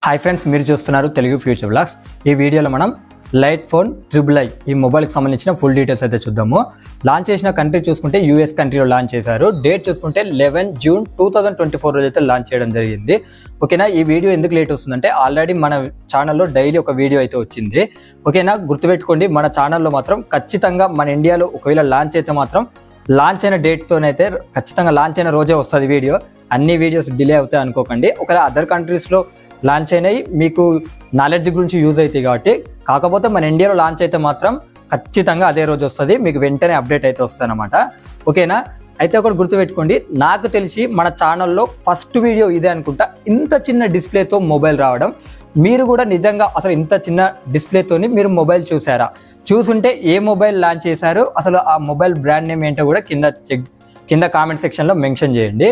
Hi friends, మీరు చూస్తున్నారు Telugu future blogs. ఈ వీడియోలో మనం లైట్ ఫోన్ III ఈ మొబైల్కి సంబంధించిన ఫుల్ డీటెయిల్స్ అయితే చూద్దాము. లాంచ్ చేసిన కంట్రీ చూసుకుంటే యూఎస్ కంట్రీలో లాంచ్ చేశారు. డేట్ చూసుకుంటే 11 జూన్ 2024 రోజు అయితే లాంచ్ చేయడం జరిగింది. ఓకేనా, ఈ వీడియో ఎందుకు లేట్ వస్తుందంటే ఆల్రెడీ మన ఛానల్లో డైలీ ఒక వీడియో అయితే వచ్చింది. ఓకేనా, గుర్తుపెట్టుకోండి, మన ఛానల్లో మాత్రం ఖచ్చితంగా మన ఇండియాలో ఒకవేళ లాంచ్ అయితే మాత్రం లాంచ్ అయిన డేట్తోనైతే ఖచ్చితంగా లాంచ్ అయిన రోజే వస్తుంది వీడియో. అన్ని వీడియోస్ డిలే అవుతాయి అనుకోకండి. ఒకవేళ అదర్ కంట్రీస్లో లాంచ్ అయినాయి మీకు నాలెడ్జ్ గురించి యూజ్ అవుతాయి కాబట్టి, కాకపోతే మన ఇండియాలో లాంచ్ అయితే మాత్రం ఖచ్చితంగా అదే రోజు వస్తుంది, మీకు వెంటనే అప్డేట్ అయితే వస్తుంది అనమాట. ఓకేనా, అయితే ఒకటి గుర్తుపెట్టుకోండి, నాకు తెలిసి మన ఛానల్లో ఫస్ట్ వీడియో ఇదే అనుకుంటా, ఇంత చిన్న డిస్ప్లేతో మొబైల్ రావడం. మీరు కూడా నిజంగా అసలు ఇంత చిన్న డిస్ప్లేతోని మీరు మొబైల్ చూసారా? చూసుంటే ఏ మొబైల్ లాంచ్ చేశారు, అసలు ఆ మొబైల్ బ్రాండ్ నేమ్ ఏంటో కూడా కింద కామెంట్ సెక్షన్లో మెన్షన్ చేయండి.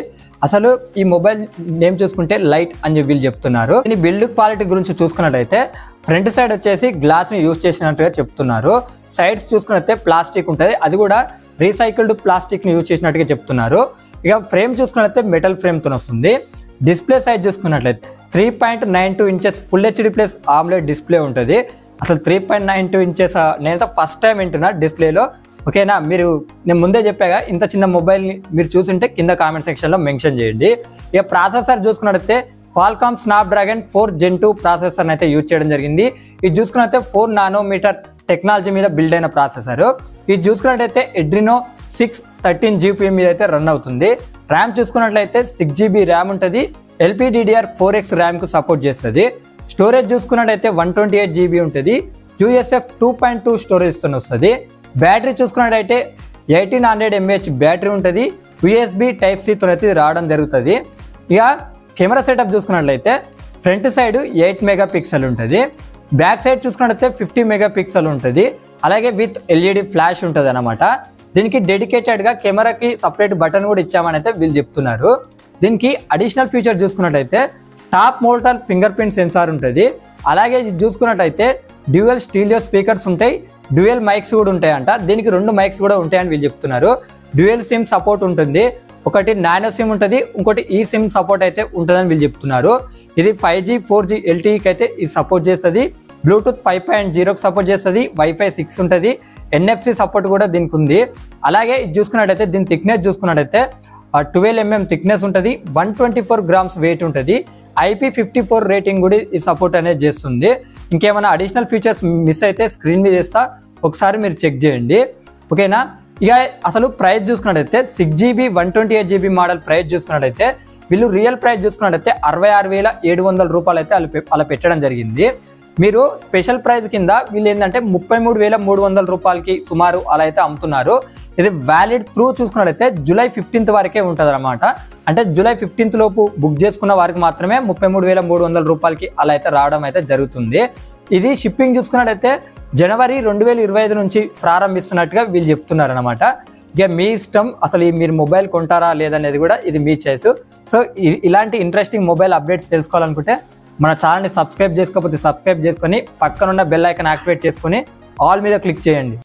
అసలు ఈ మొబైల్ నేమ్ చూసుకుంటే లైట్ అని వీళ్ళు చెప్తున్నారు. ఈ బిల్డ్ క్వాలిటీ గురించి చూసుకున్నట్టయితే ఫ్రంట్ సైడ్ వచ్చేసి గ్లాస్ని యూజ్ చేసినట్టుగా చెప్తున్నారు. సైడ్స్ చూసుకున్నట్లయితే ప్లాస్టిక్ ఉంటుంది, అది కూడా రీసైకిల్డ్ ప్లాస్టిక్ని యూజ్ చేసినట్టుగా చెప్తున్నారు. ఇక ఫ్రేమ్ చూసుకున్నట్లయితే మెటల్ ఫ్రేమ్తో వస్తుంది. డిస్ప్లే సైజ్ చూసుకున్నట్లయితే 3.92 inches full HD plus omelette display ఉంటుంది. అసలు 3.92 ఇంచెస్ నేనైతే ఫస్ట్ టైం వింటున్నా డిస్ప్లేలో. ఓకేనా, నేను ముందే చెప్పాగా, ఇంత చిన్న మొబైల్ని మీరు చూసుంటే కింద కామెంట్ సెక్షన్లో మెన్షన్ చేయండి. ఇక ప్రాసెసర్ చూసుకున్నట్లయితే క్వాల్కామ్ స్నాప్డ్రాగన్ 4 Gen 2 ప్రాసెసర్ అయితే యూజ్ చేయడం జరిగింది. ఇది చూసుకున్నట్లయితే 4 నానోమీటర్ టెక్నాలజీ మీద బిల్డ్ అయిన ప్రాసెసర్. ఇది చూసుకున్నట్లయితే ఎడ్రినో 613 GPU మీద అయితే రన్ అవుతుంది. ర్యామ్ చూసుకున్నట్లయితే 6 GB ర్యామ్ ఉంటుంది. LPDDR4X ర్యామ్కు సపోర్ట్ చేస్తుంది. స్టోరేజ్ చూసుకున్నట్లయితే 128 GB ఉంటుంది. USF 2.2 స్టోరేజ్తో వస్తుంది. బ్యాటరీ చూసుకున్నట్టయితే 1800 mAh బ్యాటరీ ఉంటుంది. USB Type-C అయితే రావడం జరుగుతుంది. ఇక కెమెరా సెటప్ చూసుకున్నట్లయితే ఫ్రంట్ సైడ్ 8 మెగాపిక్సెల్ ఉంటుంది. బ్యాక్ సైడ్ చూసుకున్నట్లయితే 50 మెగాపిక్సెల్ ఉంటుంది. అలాగే విత్ LED ఫ్లాష్ ఉంటుంది అనమాట. దీనికి డెడికేటెడ్గా కెమెరాకి సపరేట్ బటన్ కూడా ఇచ్చామని అయితే వీళ్ళు చెప్తున్నారు. దీనికి అడిషనల్ ఫీచర్ చూసుకున్నట్టయితే టాప్ మోల్టల్ ఫింగర్ ప్రింట్ సెన్సార్ ఉంటుంది. అలాగే ఇది చూసుకున్నట్టయితే డ్యూయల్ స్టీరియో స్పీకర్స్ ఉంటాయి, డ్యూయల్ మైక్స్ కూడా ఉంటాయంట. దీనికి 2 మైక్స్ కూడా ఉంటాయని వీళ్ళు చెప్తున్నారు. డ్యూయల్ సిమ్ సపోర్ట్ ఉంటుంది, ఒకటి నానో సిమ్ ఉంటుంది, ఇంకోటి ఈ సిమ్ సపోర్ట్ అయితే ఉంటుందని వీళ్ళు చెప్తున్నారు. ఇది 5G 4G LTEకి అయితే ఇది సపోర్ట్ చేస్తుంది. బ్లూటూత్ 5.0కి సపోర్ట్ చేస్తుంది. Wi-Fi 6 ఉంటుంది. NFC సపోర్ట్ కూడా దీనికి ఉంది. అలాగే ఇది చూసుకున్నట్టయితే దీని థిక్నెస్ చూసుకున్నట్టయితే 12 mm థిక్నెస్ ఉంటుంది. 124 grams వెయిట్ ఉంటుంది. IP54 రేటింగ్ కూడా ఈ సపోర్ట్ అనేది చేస్తుంది. ఇంకేమైనా అడిషనల్ ఫీచర్స్ మిస్ అయితే స్క్రీన్ మీద చేస్తా, ఒకసారి మీరు చెక్ చేయండి. ఓకేనా, ఇక అసలు ప్రైస్ చూసుకున్నట్టయితే 6 GB 128 GB మోడల్ ప్రైస్ చూసుకున్నట్టయితే వీళ్ళు రియల్ ప్రైస్ చూసుకున్నట్టయితే 66,700 రూపాయలు అయితే అలా పెట్టడం జరిగింది. మీరు స్పెషల్ ప్రైస్ కింద వీళ్ళు ఏంటంటే 33,300 రూపాయలకి సుమారు అలా అయితే అమ్ముతున్నారు. ఇది వ్యాలిడ్ త్రూ చూసుకున్నట్టయితే జూలై 15th వరకే ఉంటుంది అనమాట. అంటే జూలై 15th లోపు బుక్ చేసుకున్న వారికి మాత్రమే 33,300 రూపాయలకి అలా అయితే రావడం అయితే జరుగుతుంది. ఇది షిప్పింగ్ చూసుకున్నట్టయితే జనవరి 2025 నుంచి ప్రారంభిస్తున్నట్టుగా వీళ్ళు చెప్తున్నారు అనమాట. ఇక మీ ఇష్టం, అసలు మీరు మొబైల్ కొంటారా లేదనేది కూడా ఇది మీ చాయిస్. సో ఇలాంటి ఇంట్రెస్టింగ్ మొబైల్ అప్డేట్స్ తెలుసుకోవాలనుకుంటే మన ఛానల్ని సబ్స్క్రైబ్ చేసుకోకపోతే సబ్స్క్రైబ్ చేసుకొని పక్కనున్న బెల్ ఐకాన్ యాక్టివేట్ చేసుకొని ఆల్ మీద క్లిక్ చేయండి.